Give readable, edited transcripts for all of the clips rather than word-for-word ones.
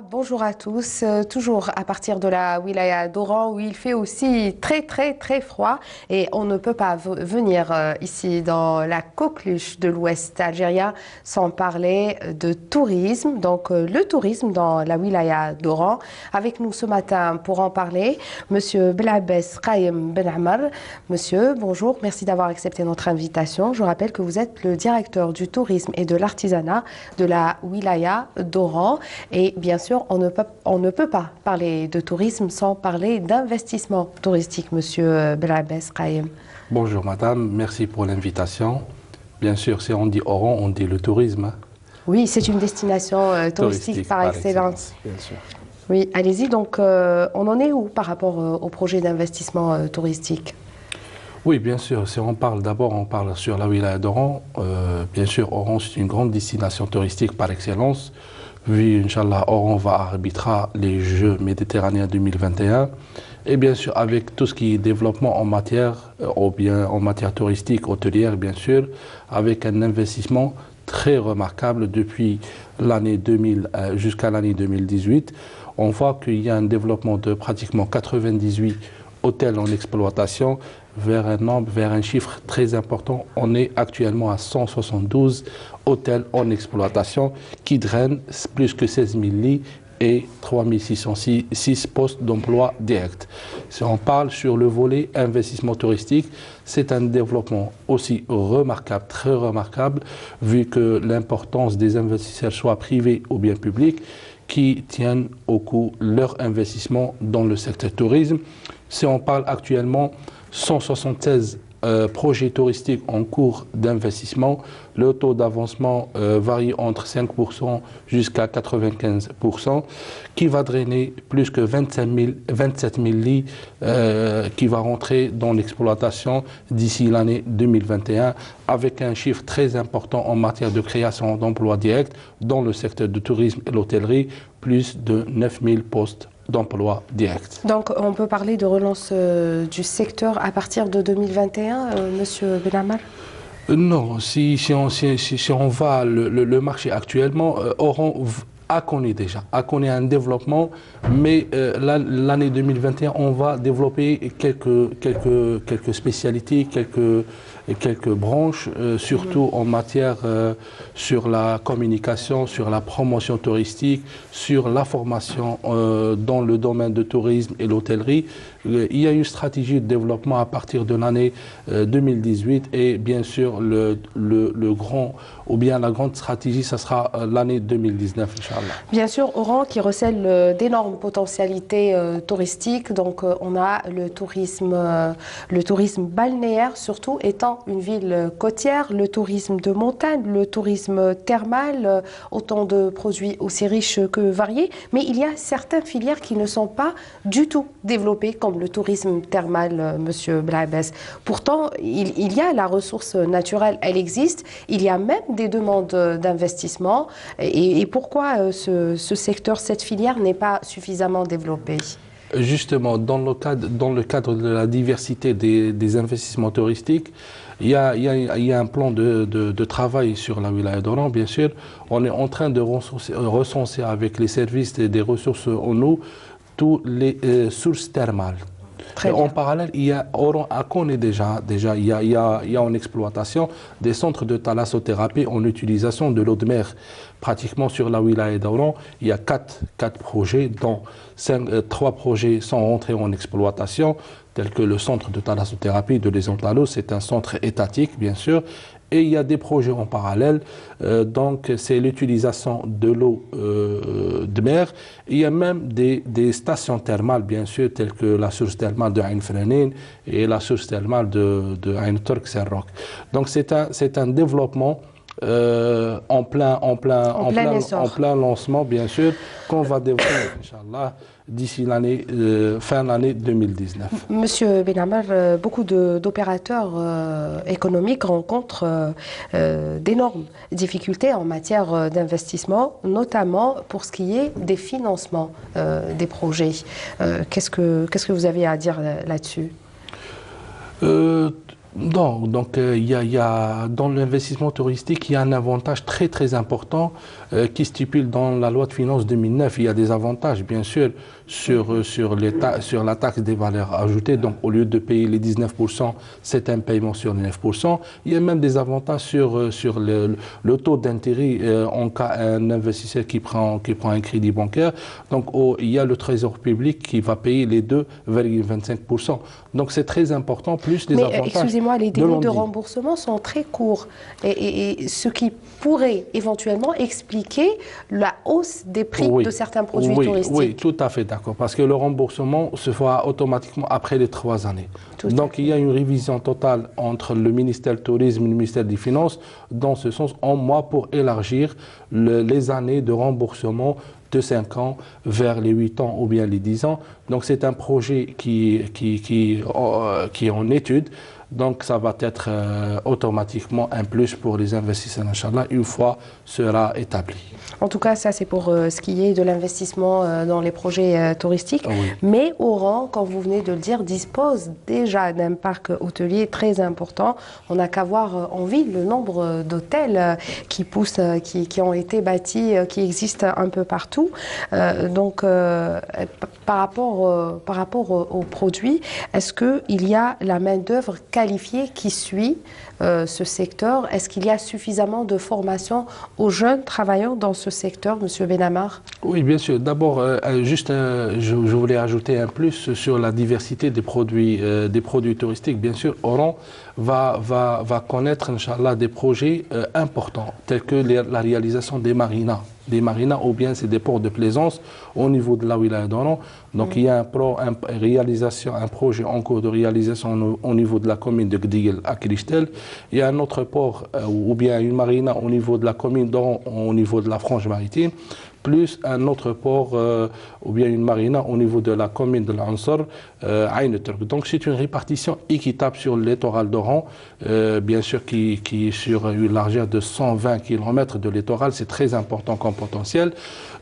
Bonjour à tous, toujours à partir de la wilaya d'Oran où il fait aussi très froid et on ne peut pas venir ici dans la coqueluche de l'ouest algérien sans parler de tourisme, donc le tourisme dans la wilaya d'Oran. Avec nous ce matin pour en parler, Monsieur Belabès Qaïm Ben Ammar. Monsieur, bonjour, merci d'avoir accepté notre invitation. Je rappelle que vous êtes le directeur du tourisme et de l'artisanat de la wilaya d'Oran et bien sûr, on ne peut pas parler de tourisme sans parler d'investissement touristique, Monsieur Belabès Qaïm. Bonjour madame, merci pour l'invitation. Bien sûr, si on dit Oran, on dit le tourisme. Oui, c'est une destination touristique par excellence. Bien sûr. Oui, allez-y, donc on en est où par rapport au projet d'investissement touristique? Oui, bien sûr, si on parle d'abord, on parle sur la wilaya d'Oran. Bien sûr, Oran, c'est une grande destination touristique par excellence. Vu, Inch'Allah, Oran arbitrera les Jeux méditerranéens 2021. Et bien sûr, avec tout ce qui est développement en matière, ou bien en matière touristique, hôtelière, bien sûr, avec un investissement très remarquable depuis l'année 2000 jusqu'à l'année 2018. On voit qu'il y a un développement de pratiquement 98 hôtels en exploitation vers un chiffre très important. On est actuellement à 172 hôtels en exploitation qui drainent plus que 16 000 lits et 3 606 postes d'emploi directs. Si on parle sur le volet investissement touristique, c'est un développement aussi remarquable, très remarquable, vu que l'importance des investisseurs, soit privés ou bien publics, qui tiennent au coût leur investissement dans le secteur tourisme. Si on parle actuellement 176 projets touristiques en cours d'investissement, le taux d'avancement varie entre 5% jusqu'à 95%, qui va drainer plus que 27 000 lits qui va rentrer dans l'exploitation d'ici l'année 2021, avec un chiffre très important en matière de création d'emplois directs dans le secteur du tourisme et l'hôtellerie, plus de 9 000 postes d'emploi direct. Donc on peut parler de relance du secteur à partir de 2021, Monsieur Ben Ammar? Non, si on va le marché actuellement, Oran connaît un développement, mais l'année 2021, on va développer quelques spécialités, quelques branches, surtout en matière sur la communication, sur la promotion touristique, sur la formation dans le domaine de tourisme et l'hôtellerie. Il y a une stratégie de développement à partir de l'année 2018 et bien sûr la grande stratégie, ça sera l'année 2019, Inch'Allah. Bien sûr, Oran qui recèle d'énormes potentialités touristiques, donc on a le tourisme balnéaire surtout étant une ville côtière, le tourisme de montagne, le tourisme thermal, autant de produits aussi riches que variés, mais il y a certaines filières qui ne sont pas du tout développées comme le tourisme thermal, Monsieur Belabès. Pourtant, il y a la ressource naturelle, elle existe, il y a même des demandes d'investissement. Et pourquoi ce secteur, cette filière n'est pas suffisamment développée? Justement, dans le cadre de la diversité des investissements touristiques, il y a un plan de travail sur la wilaya d'Oran, bien sûr. On est en train de recenser avec les services des ressources en eau toutes les sources thermales. En parallèle, Oran connaît déjà il y a en exploitation des centres de thalassothérapie en utilisation de l'eau de mer. Pratiquement sur la wilaya d'Oran, il y a 4 projets, dont 3 projets sont rentrés en exploitation, tels que le centre de thalassothérapie de l'Ezontalo, c'est un centre étatique, bien sûr. Et il y a des projets en parallèle, donc c'est l'utilisation de l'eau de mer. Il y a même des stations thermales, bien sûr, telles que la source thermale de Ain Frenin et la source thermale de Ain Turk Serroc. Donc c'est un développement en plein lancement, bien sûr, qu'on va développer, Inch'Allah, d'ici fin l'année 2019. Monsieur Ben Ammar, beaucoup d'opérateurs économiques rencontrent d'énormes difficultés en matière d'investissement, notamment pour ce qui est des financements des projets. Qu'est-ce que vous avez à dire là-dessus? Non, donc dans l'investissement touristique, il y a un avantage très très important qui stipule dans la loi de finances 2009. Il y a des avantages, bien sûr, sur la taxe des valeurs ajoutées. Donc, au lieu de payer les 19%, c'est un paiement sur les 9%. Il y a même des avantages sur le taux d'intérêt en cas d'un investisseur qui prend un crédit bancaire. Donc, il y a le Trésor public qui va payer les 2,25%. Donc, c'est très important, plus les avantages. Excusez-moi, les délais de remboursement sont très courts. Et ce qui pourrait éventuellement expliquer la hausse des prix de certains produits touristiques. Oui, tout à fait d'accord. Parce que le remboursement se fera automatiquement après les 3 années. Donc il y a une révision totale entre le ministère du Tourisme et le ministère des Finances, dans ce sens, en mois pour élargir les années de remboursement de 5 ans vers les 8 ans ou bien les 10 ans. Donc c'est un projet qui est en étude. Donc ça va être automatiquement un plus pour les investisseurs, Inch'Allah, une fois sera établi. En tout cas, ça c'est pour ce qui est de l'investissement dans les projets touristiques. Oui. Mais Oran, comme vous venez de le dire, dispose déjà d'un parc hôtelier très important. On n'a qu'à voir en ville le nombre d'hôtels qui poussent, qui ont été bâtis, qui existent un peu partout. Donc par rapport aux produits, est-ce qu'il y a la main-d'œuvre qualifiée qui suit ce secteur? Est-ce qu'il y a suffisamment de formation aux jeunes travaillant dans ce secteur, M. Benamar? Oui, bien sûr. D'abord, je voulais ajouter un plus sur la diversité des produits touristiques. Bien sûr, Oran va connaître, Inch'Allah, des projets importants, tels que la réalisation des marinas. Des marinas ou bien c'est des ports de plaisance au niveau de la wilaya d'Oran. Donc il y a un projet en cours de réalisation au niveau de la commune de Gdigel à Kilistel. Il y a un autre port ou bien une marina au niveau de la commune d'Oran au niveau de la frange maritime, plus un autre port ou bien une marina au niveau de la commune de l'Ansar, Ain Turk. Donc c'est une répartition équitable sur le littoral d'Oran, bien sûr qui est sur une largeur de 120 km de littoral, c'est très important comme potentiel.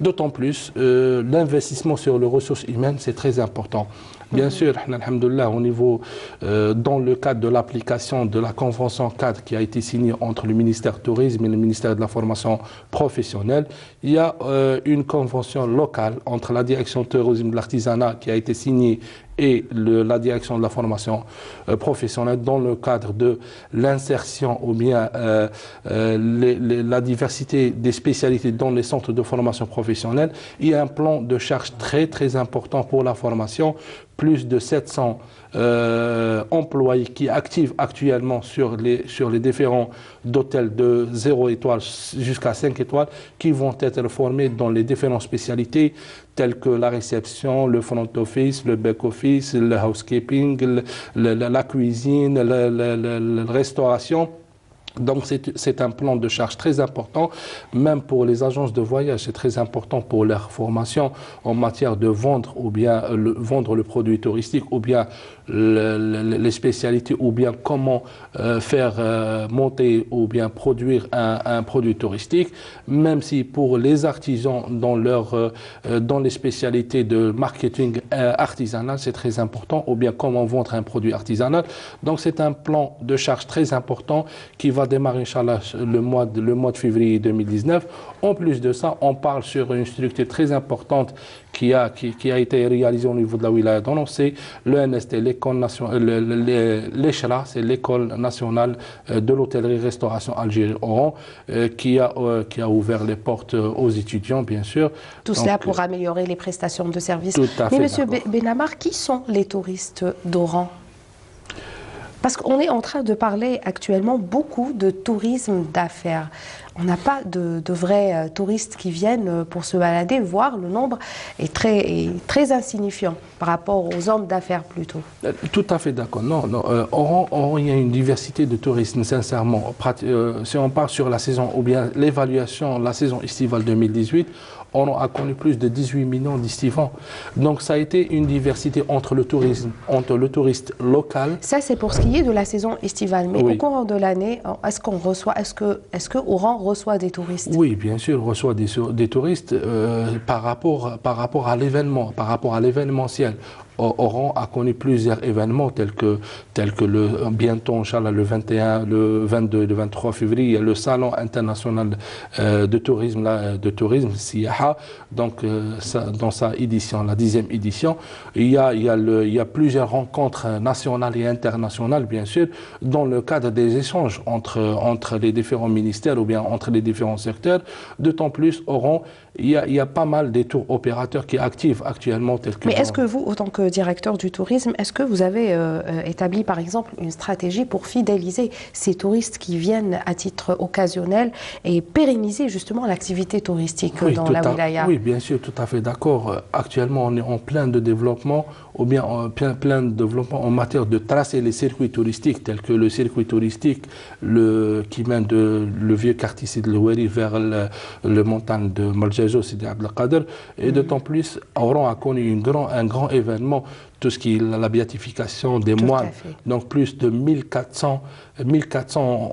D'autant plus, l'investissement sur les ressources humaines, c'est très important. Bien sûr, alhamdoulilah, au niveau, dans le cadre de l'application de la convention cadre qui a été signée entre le ministère du Tourisme et le ministère de la Formation professionnelle, il y a une convention locale entre la direction du tourisme et de l'artisanat qui a été signée et la direction de la formation professionnelle dans le cadre de l'insertion ou bien la diversité des spécialités dans les centres de formation professionnelle. Il y a un plan de charge très très important pour la formation, plus de 700 employés qui activent actuellement sur les différents hôtels de 0 étoile jusqu'à 5 étoiles qui vont être formés dans les différentes spécialités telles que la réception, le front office, le back office, le housekeeping, la cuisine, la restauration. Donc c'est un plan de charge très important, même pour les agences de voyage, c'est très important pour leur formation en matière de vendre ou bien vendre le produit touristique ou bien les spécialités ou bien comment faire monter ou bien produire un produit touristique, même si pour les artisans dans les spécialités de marketing artisanal, c'est très important, ou bien comment vendre un produit artisanal. Donc c'est un plan de charge très important qui va démarrer, Inch'Allah, le mois de février 2019. En plus de ça, on parle sur une structure très importante qui a été réalisée au niveau de la wilaya d'Oran, c'est l'ENST, l'ECHRA, c'est l'École nationale de l'hôtellerie-restauration Algérie-Oran, qui a ouvert les portes aux étudiants, bien sûr. Tout cela pour améliorer les prestations de services. Tout à fait. Mais M. Benamar, qui sont les touristes d'Oran? Parce qu'on est en train de parler actuellement beaucoup de tourisme d'affaires. On n'a pas de vrais touristes qui viennent pour se balader, voire le nombre est très insignifiant par rapport aux hommes d'affaires plutôt. Tout à fait d'accord. Non, Oran, il y a une diversité de tourisme, sincèrement. Si on part sur la saison, ou bien l'évaluation, la saison estivale 2018, on a connu plus de 18 millions d'estivants. Donc ça a été une diversité entre le touriste local. Ça c'est pour ce qui est de la saison estivale. Mais oui, au courant de l'année, est-ce que Oran reçoit des touristes? Oui, bien sûr, reçoit des touristes par rapport à l'événement, par rapport à l'événementiel. Oran a connu plusieurs événements tels que bientôt, Inch'Allah, le 21, le 22 et le 23 février, le Salon international de tourisme, Siyaha, donc dans sa édition, la 10e édition. Il y a plusieurs rencontres nationales et internationales, bien sûr, dans le cadre des échanges entre les différents ministères ou bien entre les différents secteurs. D'autant plus, Oran, il y a pas mal des tours opérateurs qui activent actuellement. Mais est-ce que vous, autant que directeur du tourisme, est-ce que vous avez établi par exemple une stratégie pour fidéliser ces touristes qui viennent à titre occasionnel et pérenniser justement l'activité touristique dans la wilaya? Oui, bien sûr, tout à fait d'accord. Actuellement, on est en plein de développement, ou bien en plein de développement en matière de tracer les circuits touristiques, tels que le circuit touristique qui mène le vieux quartier Sidi Louari vers le montagne de Maljajo, Sidi Abdelkader. Et d'autant plus, Oran a connu un grand événement, tout ce qui est la béatification des moines. Donc plus de 1400,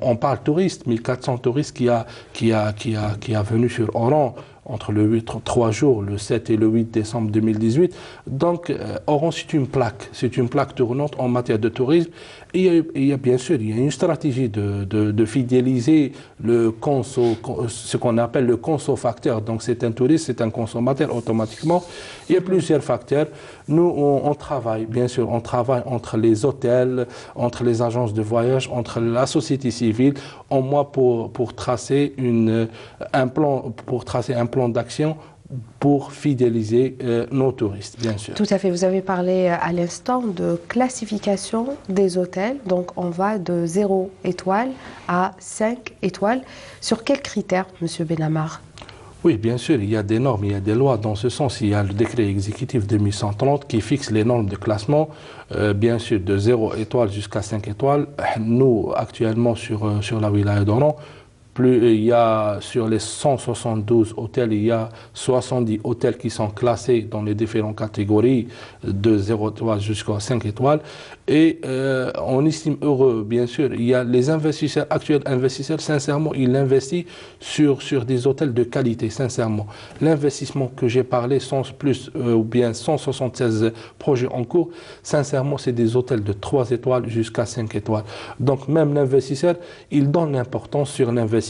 on parle touristes, 1400 touristes qui a venu sur Oran entre le 3 jours, le 7 et le 8 décembre 2018. Donc, Oran, c'est une plaque tournante en matière de tourisme. Et il y a bien sûr, il y a une stratégie de fidéliser ce qu'on appelle le conso-facteur. Donc, c'est un touriste, c'est un consommateur automatiquement. Il y a plusieurs facteurs. Nous, on travaille, bien sûr, on travaille entre les hôtels, entre les agences de voyage, entre la société civile, en mois pour tracer un plan d'action pour fidéliser nos touristes, bien sûr. Tout à fait. Vous avez parlé à l'instant de classification des hôtels. Donc, on va de 0 étoile à 5 étoiles. Sur quels critères, Monsieur Benamar? Oui, bien sûr, il y a des normes, il y a des lois dans ce sens. Il y a le décret exécutif 2130 qui fixe les normes de classement, bien sûr, de 0 étoile jusqu'à 5 étoiles. Nous, actuellement, sur la wilaya d'Oran, il y a sur les 172 hôtels, il y a 70 hôtels qui sont classés dans les différentes catégories de 0 étoiles jusqu'à 5 étoiles. Et on estime heureux, bien sûr, il y a les actuels investisseurs, sincèrement, ils investissent sur des hôtels de qualité, sincèrement. L'investissement que j'ai parlé, ou bien 176 projets en cours, sincèrement, c'est des hôtels de 3 étoiles jusqu'à 5 étoiles. Donc même l'investisseur, il donne l'importance sur l'investissement.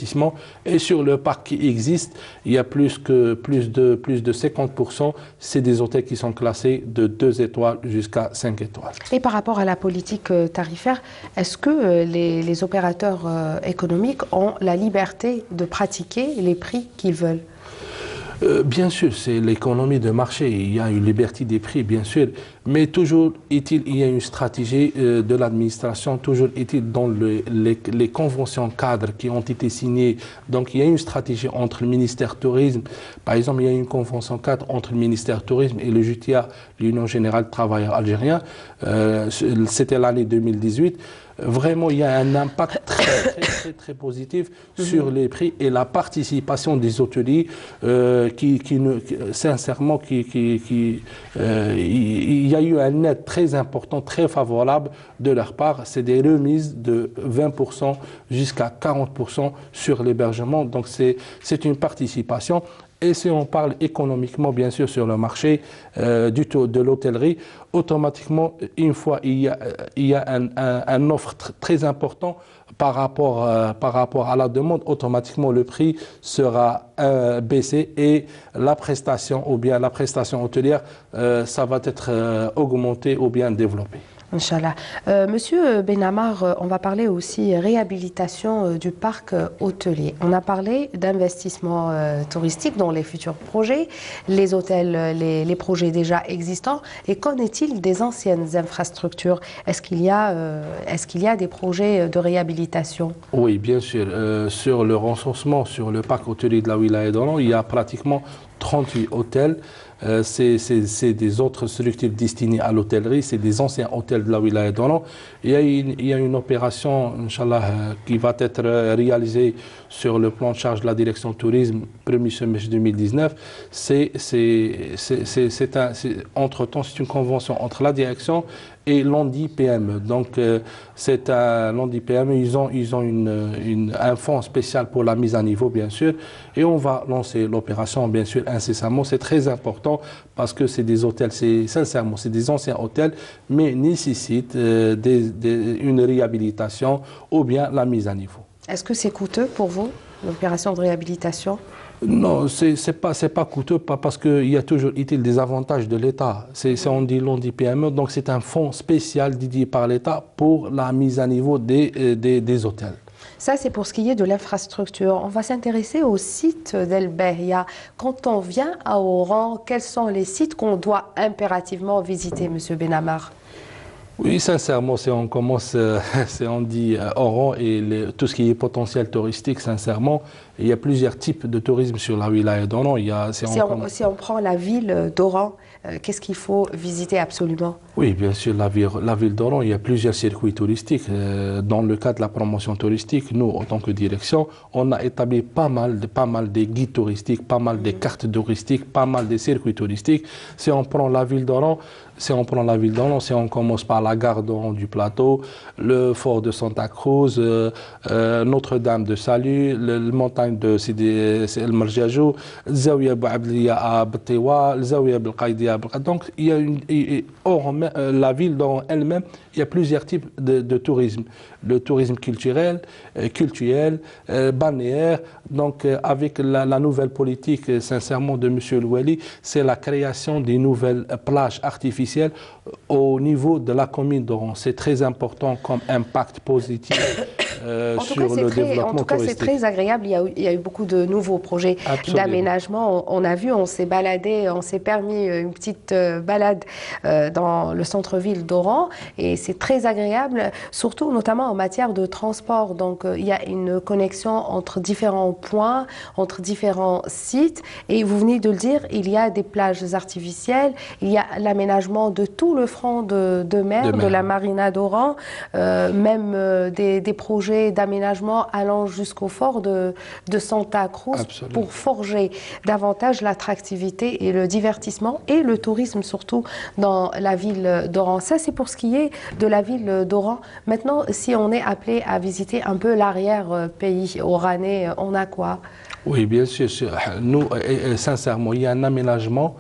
Et sur le parc qui existe, il y a plus de 50%, c'est des hôtels qui sont classés de 2 étoiles jusqu'à 5 étoiles. Et par rapport à la politique tarifaire, est-ce que les opérateurs économiques ont la liberté de pratiquer les prix qu'ils veulent? Bien sûr, c'est l'économie de marché. Il y a une liberté des prix, bien sûr. Mais toujours est-il, il y a une stratégie de l'administration, toujours est-il dans les conventions cadres qui ont été signées. Donc, il y a une stratégie entre le ministère Tourisme. Par exemple, il y a une convention cadre entre le ministère Tourisme et le JTIA, l'Union Générale des Travailleurs Algériens. C'était l'année 2018. Vraiment, il y a un impact très positif sur les prix et la participation des hôteliers sincèrement, il y a eu un aide très important, très favorable de leur part. C'est des remises de 20% jusqu'à 40% sur l'hébergement. Donc, c'est une participation. Et si on parle économiquement, bien sûr, sur le marché de l'hôtellerie, automatiquement, une fois il y a un offre très important par rapport à la demande, automatiquement le prix sera baissé et la prestation ou bien la prestation hôtelière, ça va être augmenté ou bien développé. Inch'Allah. Monsieur Benamar, on va parler aussi réhabilitation du parc hôtelier. On a parlé d'investissement touristique dans les futurs projets, les hôtels, les projets déjà existants. Et qu'en est-il des anciennes infrastructures? Est-ce qu'il y a des projets de réhabilitation? Oui, bien sûr. Sur le renforcement, sur le parc hôtelier de la wilaya d'Oran, il y a pratiquement 38 hôtels. C'est des autres structures destinées à l'hôtellerie, c'est des anciens hôtels de la wilaya d'Oran. Il y a une opération, Inch'Allah, qui va être réalisée sur le plan de charge de la direction tourisme, premier semestre 2019. Entre-temps, c'est une convention entre la direction et Londi PME. Donc c'est un Londi PME, ils ont un fonds spécial pour la mise à niveau bien sûr, et on va lancer l'opération bien sûr incessamment. C'est très important parce que c'est des hôtels, sincèrement c'est des anciens hôtels, mais nécessitent une réhabilitation ou bien la mise à niveau. Est-ce que c'est coûteux pour vous, l'opération de réhabilitation? Non, c'est pas coûteux, pas parce qu'il y a toujours utile des avantages de l'État. On dit PME, donc c'est un fonds spécial dédié par l'État pour la mise à niveau des hôtels. Ça, c'est pour ce qui est de l'infrastructure. On va s'intéresser au site d'El Berria. Quand on vient à Oran, quels sont les sites qu'on doit impérativement visiter, Monsieur Benamar? Oui, sincèrement, si on commence, on dit Oran et tout ce qui est potentiel touristique, sincèrement, il y a plusieurs types de tourisme sur la wilaya d'Oran. Si on prend la ville d'Oran, qu'est-ce qu'il faut visiter absolument? Oui, bien sûr, la ville d'Oran, il y a plusieurs circuits touristiques. Dans le cadre de la promotion touristique, nous, en tant que direction, on a établi pas mal de guides touristiques, pas mal de cartes touristiques, pas mal de circuits touristiques. Si on prend la ville d'Oran, si on commence par la gare d'Oran du Plateau, le fort de Santa Cruz, Notre-Dame de Salut, le montagne de Sidi El Marjajou, Zawiya Bouablia à Btewa, Zawiya Belqaïdia à Belqaïdia. Donc, la ville d'Oran elle-même, il y a plusieurs types de tourisme. Le tourisme culturel, balnéaire. Donc, avec la nouvelle politique, sincèrement, de M. Louali, c'est la création des nouvelles plages artificielles au niveau de la commune d'Oran. C'est très important comme impact positif sur le développement touristique. En tout cas, c'est très agréable. Il y a eu beaucoup de nouveaux projets d'aménagement. On a vu, on s'est baladé, on s'est permis une petite balade dans le centre-ville d'Oran et c'est très agréable, surtout notamment en matière de transport. Donc, il y a une connexion entre différents points, entre différents sites. Et vous venez de le dire, il y a des plages artificielles, il y a l'aménagement de tout le front de mer, de la marina d'Oran, même des projets d'aménagement allant jusqu'au fort de Santa Cruz. Absolument. Pour forger davantage l'attractivité et le divertissement et le tourisme surtout dans la ville d'Oran. Ça, c'est pour ce qui est de la ville d'Oran. Maintenant, si on est appelé à visiter un peu l'arrière-pays oranais, on a quoi? Oui, bien sûr. Nous, sincèrement, il y a un aménagement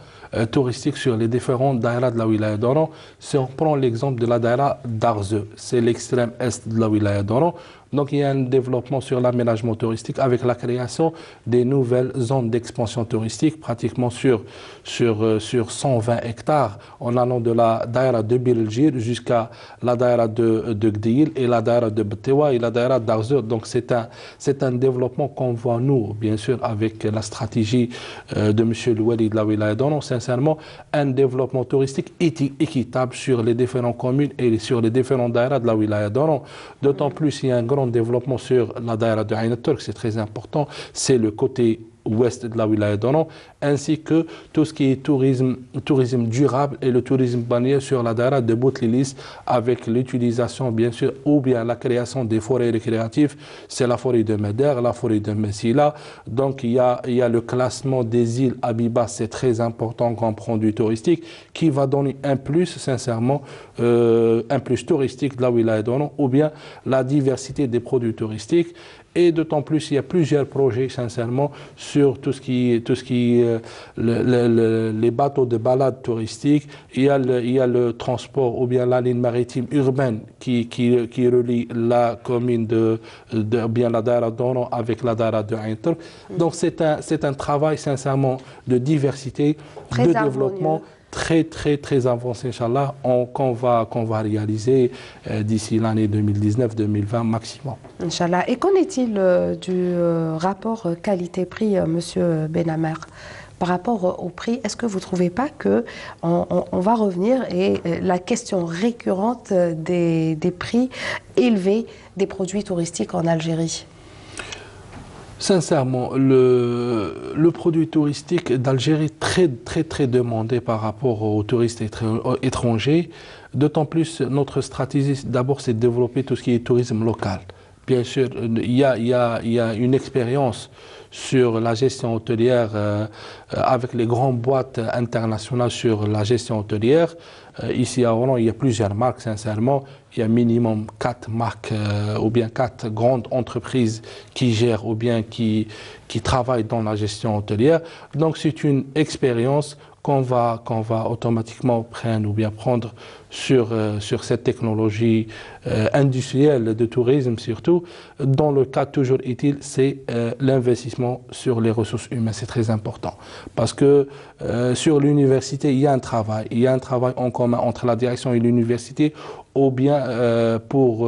touristique sur les différents daïras de la wilaya d'Oran. Si on prend l'exemple de la daïra d'Arze, c'est l'extrême est de la wilaya d'Oran. Donc il y a un développement sur l'aménagement touristique avec la création des nouvelles zones d'expansion touristique, pratiquement sur 120 hectares, en allant de la daïra de Biljir jusqu'à la daïra de Gdil et la daïra de Btewa et la daïra d'Arze. Donc c'est un développement qu'on voit nous, bien sûr, avec la stratégie de M. Louali de la wilaya d'Oran, sincèrement, un développement touristique équitable sur les différentes communes et sur les différents daïras de la wilaya d'Oran. D'autant plus, il y a un grand développement sur la daïra de Ain al-Turk, c'est très important, c'est le côté ouest de la wilaya d'Oran, ainsi que tout ce qui est tourisme durable et le tourisme balnéaire sur la daïra de Boutlilis, avec l'utilisation bien sûr ou bien la création des forêts récréatives, c'est la forêt de Meder, la forêt de Messila. Donc il y a le classement des îles Habiba, c'est très important comme produit touristique qui va donner un plus, sincèrement, un plus touristique de la wilaya d'Oran, ou bien la diversité des produits touristiques. Et d'autant plus, il y a plusieurs projets, sincèrement, sur tout ce qui les bateaux de balade touristique. Il y a le transport ou bien la ligne maritime urbaine qui relie la commune bien la daïra d'Oran avec la daïra de Ain al-Turk. Donc c'est un travail, sincèrement, de diversité, de développement. Très avancé, Inch'Allah, qu'on va réaliser d'ici l'année 2019-2020 maximum. Inch'Allah. Et qu'en est-il du rapport qualité-prix, Monsieur Benamar? Par rapport au prix, est-ce que vous ne trouvez pas qu'on va revenir et la question récurrente des prix élevés des produits touristiques en Algérie? Sincèrement, le produit touristique d'Algérie très demandé par rapport aux touristes étrangers. D'autant plus, notre stratégie, d'abord, c'est de développer tout ce qui est tourisme local. Bien sûr, il y a une expérience sur la gestion hôtelière avec les grandes boîtes internationales sur la gestion hôtelière. Ici à Oran, il y a plusieurs marques, sincèrement. Il y a minimum 4 marques ou bien 4 grandes entreprises qui gèrent ou bien qui travaillent dans la gestion hôtelière. Donc c'est une expérience qu'on va automatiquement prendre sur cette technologie industrielle de tourisme surtout. Dans le cas toujours utile, c'est l'investissement sur les ressources humaines. C'est très important parce que sur l'université, il y a un travail en commun entre la direction et l'université ou bien pour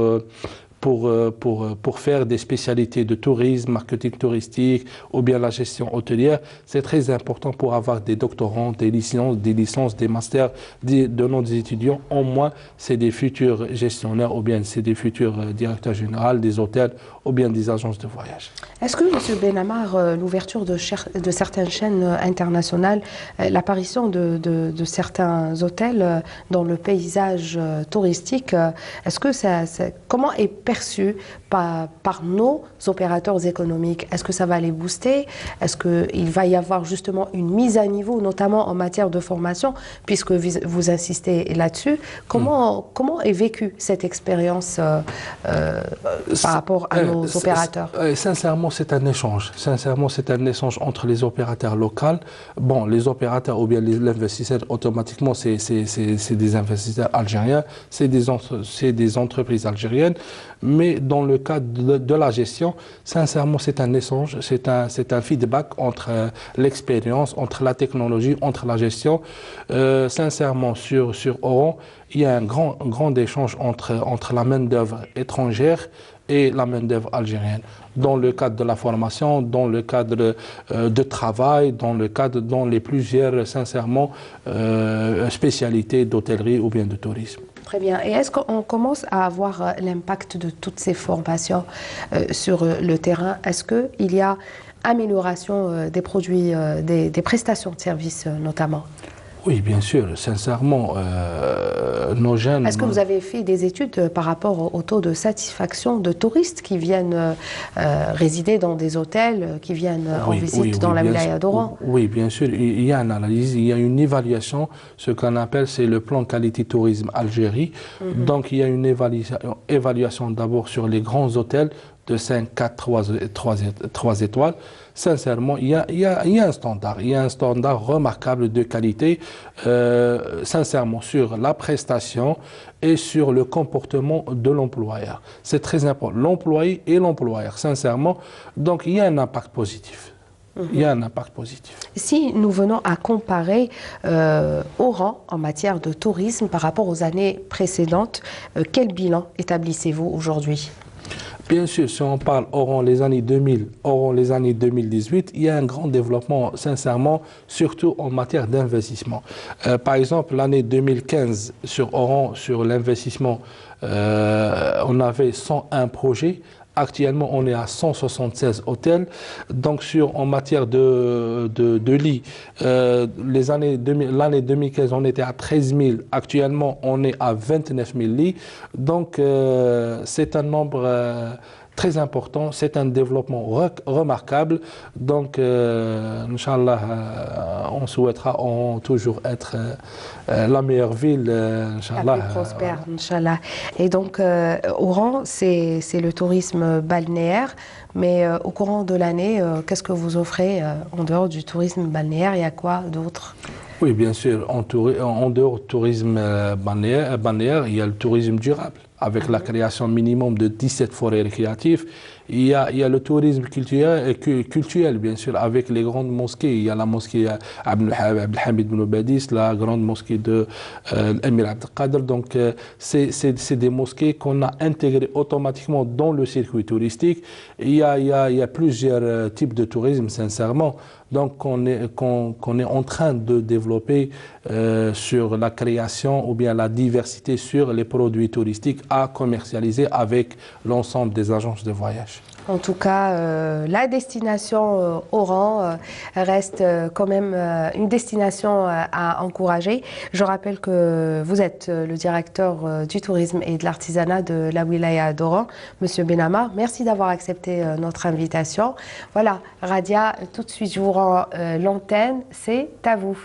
faire des spécialités de tourisme, marketing touristique ou bien la gestion hôtelière. C'est très important pour avoir des doctorants, des licences, des masters de nos étudiants. Au moins, c'est des futurs gestionnaires ou bien c'est des futurs directeurs généraux des hôtels ou bien des agences de voyage. Est-ce que, M. Benamar, l'ouverture de certaines chaînes internationales, l'apparition de certains hôtels dans le paysage touristique, est-ce que comment est perçu par nos opérateurs économiques? Est-ce que ça va les booster? Est-ce qu'il va y avoir justement une mise à niveau, notamment en matière de formation, puisque vous insistez là-dessus? Comment est vécue cette expérience par rapport à nos opérateurs? Sincèrement, c'est un échange. Sincèrement, c'est un échange entre les opérateurs locaux. Bon, les opérateurs ou bien les investisseurs, automatiquement, c'est des investisseurs algériens, c'est des entreprises algériennes. Mais dans le cadre de la gestion, sincèrement, c'est un échange, c'est un feedback entre l'expérience, entre la technologie, entre la gestion. Sincèrement, sur Oran, il y a un grand échange entre la main-d'œuvre étrangère et la main-d'œuvre algérienne. Dans le cadre de la formation, dans le cadre de travail, dans les plusieurs, sincèrement, spécialités d'hôtellerie ou bien de tourisme. Très bien. Et est-ce qu'on commence à avoir l'impact de toutes ces formations sur le terrain? Est-ce qu'il y a amélioration des produits, des prestations de services notamment? Oui, bien sûr. Sincèrement, nos jeunes... Est-ce que vous avez fait des études par rapport au taux de satisfaction de touristes qui viennent résider dans des hôtels, qui viennent en visite dans la wilaya d'Oran? Oui, bien sûr. Il y a une analyse, il y a une évaluation. Ce qu'on appelle, c'est le plan qualité tourisme Algérie. Donc, il y a une évaluation d'abord sur les grands hôtels de 5, 4, 3 étoiles. Sincèrement, il y a un standard remarquable de qualité, sincèrement, sur la prestation et sur le comportement de l'employeur. C'est très important, l'employé et l'employeur, sincèrement. Donc, il y a un impact positif. Il y a un impact positif. Si nous venons à comparer Oran en matière de tourisme par rapport aux années précédentes, quel bilan établissez-vous aujourd'hui? Bien sûr, si on parle Oran les années 2000, Oran les années 2018, il y a un grand développement, sincèrement, surtout en matière d'investissement. Par exemple, l'année 2015, sur Oran, sur l'investissement, on avait 101 projets. Actuellement, on est à 176 hôtels. Donc, en matière de lits, l'année 2015, on était à 13 000. Actuellement, on est à 29 000 lits. Donc, c'est un nombre très important. C'est un développement remarquable. Donc, Inch'Allah, on souhaitera toujours être la meilleure ville, Inch'Allah. La plus prospère, Inch'Allah. Et donc, Oran, c'est le tourisme balnéaire. Mais au courant de l'année, qu'est-ce que vous offrez en dehors du tourisme balnéaire? Il y a quoi d'autre? Oui, bien sûr. En dehors du tourisme balnéaire, il y a le tourisme durable, avec la création minimum de 17 forêts récréatives. Il y a le tourisme culturel, bien sûr, avec les grandes mosquées. Il y a la mosquée Abdelhamid Ben Badis, la grande mosquée de l'Emir Abdelkader. Donc, c'est des mosquées qu'on a intégrées automatiquement dans le circuit touristique. Il y a plusieurs types de tourisme, sincèrement. Donc, on est en train de développer sur la création ou bien la diversité sur les produits touristiques à commercialiser avec l'ensemble des agences de voyage. En tout cas, la destination Oran reste quand même une destination à encourager. Je rappelle que vous êtes le directeur du tourisme et de l'artisanat de la wilaya d'Oran, Monsieur Benama. Merci d'avoir accepté notre invitation. Voilà, Radia, tout de suite, je vous rends l'antenne. C'est à vous.